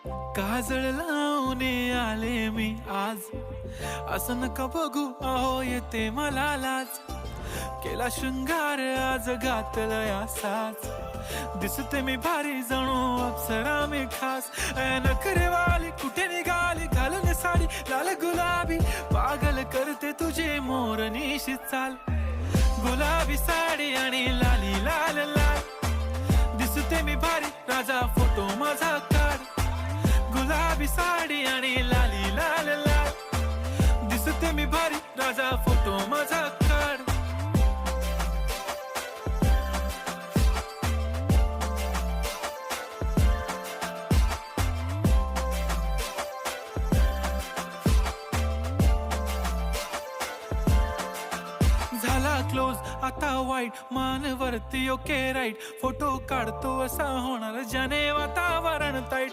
काजळ लावून आले मी आज, असं नका बघू अहो येते मला लाज. केला शृंगार आज घातलाय असाच, दिसते मी भारी जणू अप्सरा मी खास. नखरेवाली कुठे निघाली घालून साडी लाल गुलाबी, पागल करते तुझे मोरनीशी चाल. गुलाबी साडी आणि लाली लाल लाल, दिसते मी भारी राजा फोटो माझा काढ. गुलाबी साडी आणि लाली लाल लाल, दिसते मी भारी राजा फोटो माझा काढ. झाला क्लोज आता वाईट, मानवरती ओके राईट. फोटो काढतो असा होणार ज्याने वातावरण ताईट.